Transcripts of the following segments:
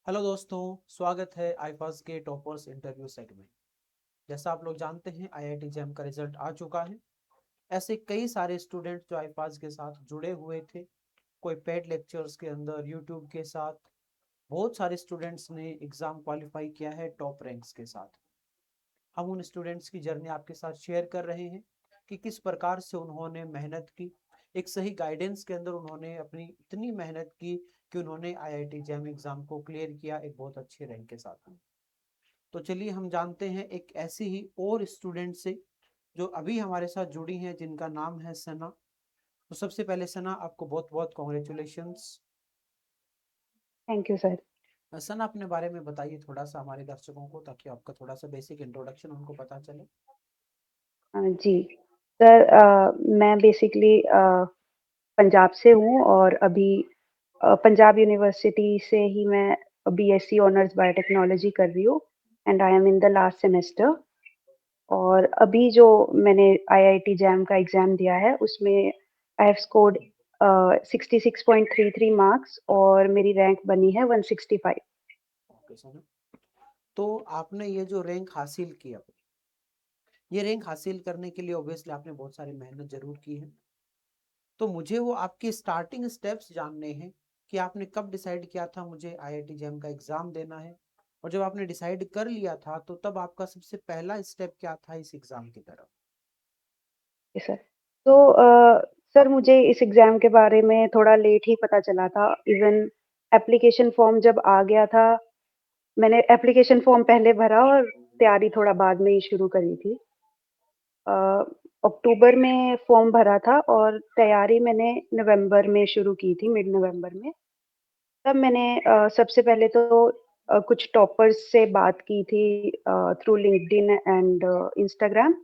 Hello दोस्तों, स्वागत है आईफास के टॉपर्स इंटरव्यू सेट में। जैसा आप लोग जानते हैं, आईआईटी जैम का रिजल्ट आ चुका है। ऐसे कई सारे स्टूडेंट जो आईफास के साथ जुड़े हुए थे, कोई पेड लेक्चर्स के अंदर यूट्यूब के साथ, बहुत सारे स्टूडेंट्स ने एग्जाम क्वालिफाई किया है टॉप रैंक्स के साथ। हम उन स्टूडेंट्स की जर्नी आपके साथ शेयर कर रहे हैं कि किस प्रकार से उन्होंने मेहनत की। एक सही गाइडेंस के अंदर उन्होंने अपनी इतनी मेहनत की कि उन्होंने आईआईटी जैम एग्जाम को क्लियर किया एक बहुत अच्छे रैंक के साथ। तो चलिए हम जानते हैं एक ऐसी ही और स्टूडेंट से जो अभी हमारे साथ जुड़ी हैं, जिनका नाम है सना। तो सबसे पहले सना, आपको बहुत बहुत congratulations. Thank you sir. Sana, अपने बारे में बताइए थोड़ा सा हमारे दर्शकों को, ताकि आपका थोड़ा सा बेसिक इंट्रोडक्शन उनको पता चले। जी सर, मैं बेसिकली पंजाब से हूँ और अभी पंजाब यूनिवर्सिटी से ही मैं बीएससी ऑनर्स बायोटेक्नोलॉजी कर रही हूँ and I am in the last semester. और अभी जो मैंने आईआईटी जैम का एग्जाम दिया है उसमें आई हैव स्कोर्ड 66.33 मार्क्स और मेरी रैंक बनी है 165। ओके सना, तो आपने ये जो रैंक हासिल किया, ये रैंक हासिल करने के लिए ऑब्वियसली आपने बहुत सारी मेहनत जरूर की है। तो मुझे वो आपके स्टार्टिंग स्टेप्स जानने हैं कि आपने कब डिसाइड किया था मुझे आईआईटी जेम का एग्जाम देना है, और जब आपने डिसाइड कर लिया था तो तब आपका सबसे पहला स्टेप क्या था इस एग्जाम की तरफ। सर, तो सर मुझे इस एग्ज़ाम के बारे में थोड़ा लेट ही पता चला था। इवन एप्लीकेशन फॉर्म जब आ गया था, मैंने एप्लीकेशन फॉर्म पहले भरा और तैयारी थोड़ा बाद में ही शुरू करी थी। अ, अक्टूबर में फॉर्म भरा था और तैयारी मैंने नवंबर में शुरू की थी, मिड नवंबर में। तब मैंने सबसे पहले तो कुछ टॉपर्स से बात की थी थ्रू लिंक्डइन एंड इंस्टाग्राम।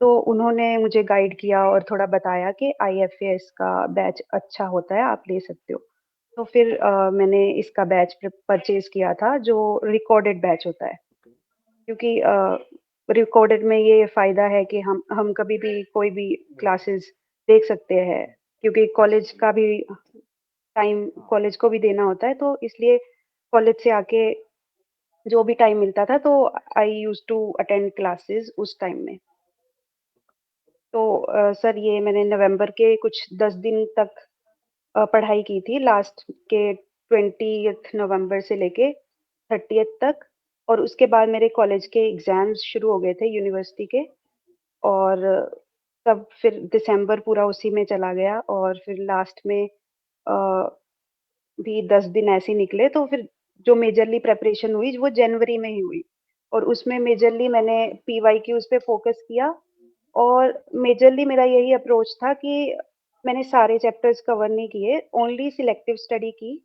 तो उन्होंने मुझे गाइड किया और थोड़ा बताया कि आईएफएस का बैच अच्छा होता है, आप ले सकते हो। तो फिर मैंने इसका बैच परचेज किया था जो रिकॉर्डेड बैच होता है, क्योंकि रिकॉर्डेड में ये फ़ायदा है कि हम कभी भी कोई भी क्लासेस देख सकते हैं, क्योंकि कॉलेज का भी टाइम कॉलेज को भी देना होता है, तो इसलिए कॉलेज से आके जो भी टाइम मिलता था तो I used to attend classes उस टाइम में। तो सर ये मैंने नवंबर के कुछ 10 दिन तक पढ़ाई की थी, लास्ट के 20th नवंबर से लेके 30th तक। और उसके बाद मेरे कॉलेज के एग्ज़ाम्स शुरू हो गए थे यूनिवर्सिटी के। और तब फिर दिसंबर पूरा उसी में चला गया और फिर लास्ट में भी 10 दिन ऐसे ही निकले। तो फिर जो मेजरली प्रिपरेशन हुई वो जनवरी में ही हुई और उसमें मेजरली मैंने पीवाईक्यूज़ पे फ़ोकस किया। और मेजरली मेरा यही अप्रोच था कि मैंने सारे चैप्टर्स कवर नहीं किए, ओनली सिलेक्टिव स्टडी की।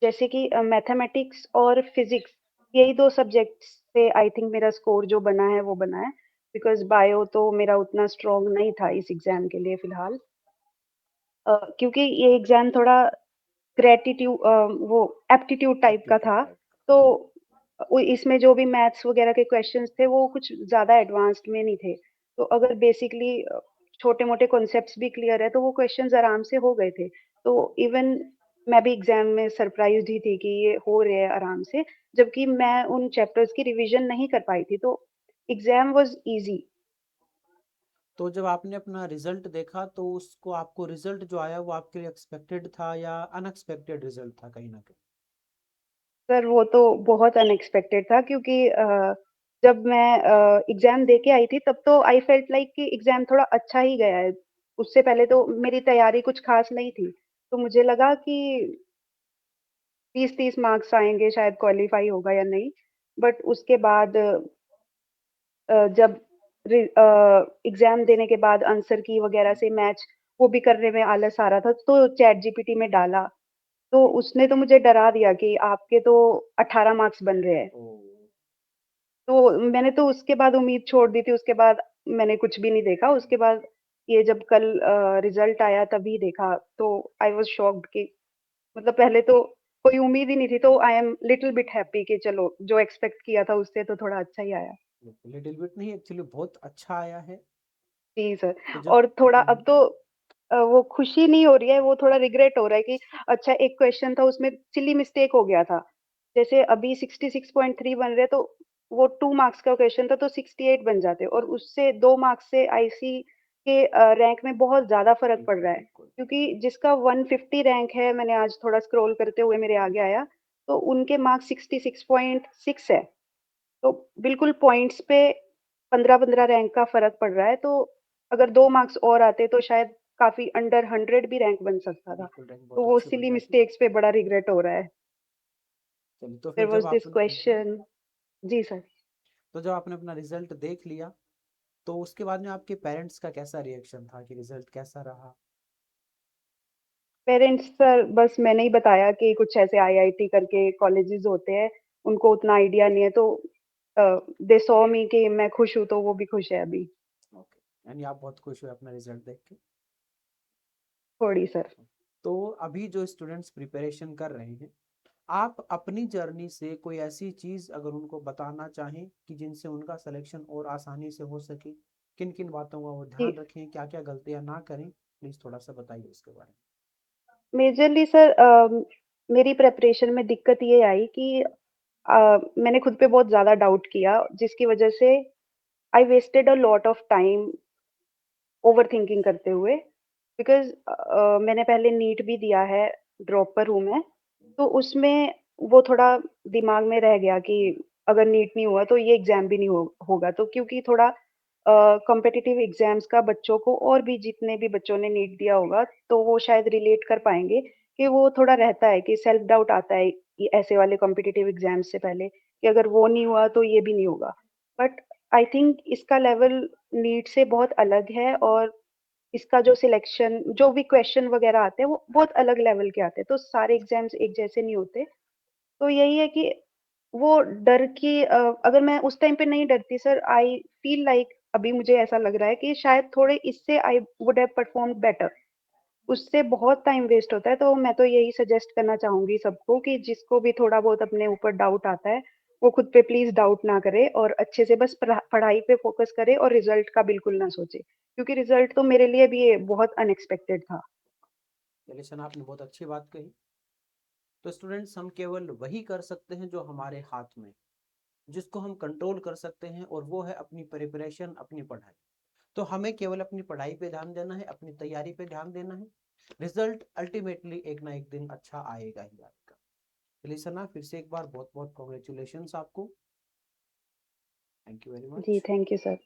जैसे कि मैथमेटिक्स और फिज़िक्स, यही 2 सब्जेक्ट्स से आई थिंक मेरा स्कोर जो बना है वो बना है, बिकॉज़ बायो तो मेरा उतना स्ट्रॉन्ग नहीं था इस एग्ज़ाम के लिए फ़िलहाल। क्योंकि ये एग्ज़ाम थोड़ा वो एप्टीट्यूड टाइप का एप्टीट्यूड था। टाइप तो का। इसमें जो भी मैथ्स वगैरह के क्वेश्चंस थे वो कुछ ज़्यादा एडवांस्ड में नहीं थे। तो अगर बेसिकली छोटे-मोटे कॉन्सेप्ट्स भी क्लियर है तो वो क्वेश्चंस आराम से हो गए थे। तो इवन मैं भी एग्ज़ाम में सरप्राइज़्ड ही थी कि ये हो रहे हैं आराम से, जबकि मैं उन चैप्टर्स की रिविज़न नहीं कर पाई थी। तो एग्ज़ाम वाज़ ईज़ी। तो जब आपने अपना रिजल्ट देखा तो उसको आपको रिजल्ट जो आया वो आपके लिए एक्सपेक्टेड था या अनएक्सपेक्टेड रिजल्ट था कहीं ना कहीं। सर वो तो बहुत अनएक्सपेक्टेड था, क्योंकि जब मैं एग्ज़ाम दे के आई थी तब तो आई फेल्ट लाइक कि एग्ज़ाम थोड़ा अच्छा ही गया है। उससे पहले तो मेरी तैयारी कुछ ख़ास नहीं थी। तो मुझे लगा कि 20-30 मार्क्स आएँगे, शायद क्वालीफाई होगा या नहीं। बट उसके बाद जब एग्ज़ाम देने के बाद आंसर की वग़ैरह से मैच वो भी करने में आलस आ रहा था, तो चैट जीपीटी में डाला। तो उसने तो मुझे डरा दिया कि आपके तो 18 मार्क्स बन रहे हैं। ओ, तो मैंने तो उसके बाद उम्मीद छोड़ दी थी, उसके बाद मैंने कुछ भी नहीं देखा। उसके बाद ये जब कल रिज़ल्ट आया तभी देखा, तो आई वाज़ शॉक्ड कि मतलब पहले तो कोई उम्मीद ही नहीं थी, तो I am little bit happy कि चलो जो एक्सपेक्ट किया था उससे तो थोड़ा अच्छा ही आया। लिटिल बिट नहीं, एक्चुअली बहुत अच्छा आया है। जी सर। तो जब और थोड़ा अब तो वो खुशी नहीं हो रही है, वो थोड़ा रिग्रेट हो रहा है कि अच्छा एक क्वेश्चन था उसमें सिली मिस्टेक हो गया था। जैसे अभी 66.3 बन रहे, तो वो 2 मार्क्स का क्वेश्चन था तो 68 बन जाते, और उससे 2 मार्क्स से आईसी के रैंक में बहुत ज़्यादा फ़र्क पड़ बिल्कुल रहा है। बिल्कुल। क्योंकि जिसका 150 रैंक है, मैंने आज थोड़ा स्क्रॉल करते हुए मेरे आगे आया, तो उनके मार्क्स 66.6 है। तो बिल्कुल पॉइंट्स पे 15-15 रैंक का फ़र्क पड़ रहा है, तो अगर 2 मार्क्स और आते तो शायद काफ़ी अंडर 100 भी रैंक बन सकता था। बिल्कुल रैंक तो बहुत वो अच्छी बन सिली जाती। मिस्टेक्स पे बड़ा रिग्रेट हो रहा है। चलिए तो देयर फिर जब वाज़ दिस आपने क्वेश्चन। जी सर। तो जब आपने अपना रिजल्ट देख लिया तो उसके बाद में आपके पेरेंट्स का कैसा रिएक्शन था कि रिजल्ट कैसा रहा? पेरेंट्स सर, बस मैंने ही बताया कि कुछ ऐसे आईआईटी करके कॉलेजेस होते हैं, उनको उतना आइडिया नहीं है, तो दे सॉ मी कि मैं खुश हूँ तो वो भी खुश है अभी। ओके, यानी आप बहुत खुश हुए अपना रिजल्ट देख के। थोड़ी सर। तो अभी जो स्टूडेंट्स प्रिपरेशन कर रहे हैं, आप अपनी जर्नी से कोई ऐसी चीज अगर उनको बताना चाहें कि जिनसे उनका सिलेक्शन और आसानी से हो सके, किन किन बातों का वो जी, ध्यान रखें, क्या क्या गलतियां ना करें, प्लीज थोड़ा सा बताइए उसके बारे में। मेजरली सर, मेरी प्रिपरेशन में दिक्कत ये आई कि मैंने खुद पे बहुत ज़्यादा डाउट किया, जिसकी वजह से I wasted a lot of time overthinking करते हुए। बिकॉज़ मैंने पहले नीट भी दिया है, ड्रॉप पर हूँ मैं, तो उसमें वो थोड़ा दिमाग में रह गया कि अगर नीट नहीं हुआ तो ये एग्ज़ाम भी नहीं होगा। तो क्योंकि थोड़ा कॉम्पिटिटिव एग्ज़ाम्स का बच्चों को, और भी जितने भी बच्चों ने नीट दिया होगा, तो वो शायद रिलेट कर पाएँगे कि वो थोड़ा रहता है कि सेल्फ डाउट आता है ये ऐसे वाले कॉम्पिटिटिव एग्ज़ाम्स से पहले, कि अगर वो नहीं हुआ तो ये भी नहीं होगा। बट आई थिंक इसका लेवल नीट से बहुत अलग है, और इसका जो सिलेक्शन, जो भी क्वेश्चन वगैरह आते हैं, वो बहुत अलग लेवल के आते हैं, तो सारे एग्जाम्स एक जैसे नहीं होते। तो यही है कि वो डर की, अगर मैं उस टाइम पे नहीं डरती सर, आई फील लाइक, अभी मुझे ऐसा लग रहा है कि शायद थोड़े इससे I would have performed better. उससे बहुत टाइम वेस्ट होता है, तो मैं तो यही सजेस्ट करना चाहूँगी सबको कि जिसको भी थोड़ा बहुत अपने ऊपर डाउट आता है, वो खुद पे प्लीज़ डाउट ना करे, और अच्छे से बस पढ़ाई पे फ़ोकस करे, और रिज़ल्ट का बिल्कुल ना सोचे। क्योंकि रिज़ल्ट तो मेरे लिए भी ये बहुत अनएक्सपेक्टेड था। रिलेशन आपने बहुत अच्छी बात कही। तो स्टूडेंट्स, हम केवल वही कर सकते हैं जो हमारे हाथ में, जिसको हम कंट्रोल कर सकते हैं, और वो है अपनी प्रिपरेशन, अपनी पढ़ाई। तो हमें केवल अपनी पढ़ाई पे ध्यान देना है, अपनी तैयारी पे ध्यान देना है। रिजल्ट अल्टीमेटली एक ना एक दिन अच्छा आएगा ही आएगा। चलिए सना, फिर से एक बार बहुत बहुत कॉन्ग्रेचुलेशन आपको। Thank you very ji, much. Thank you sir.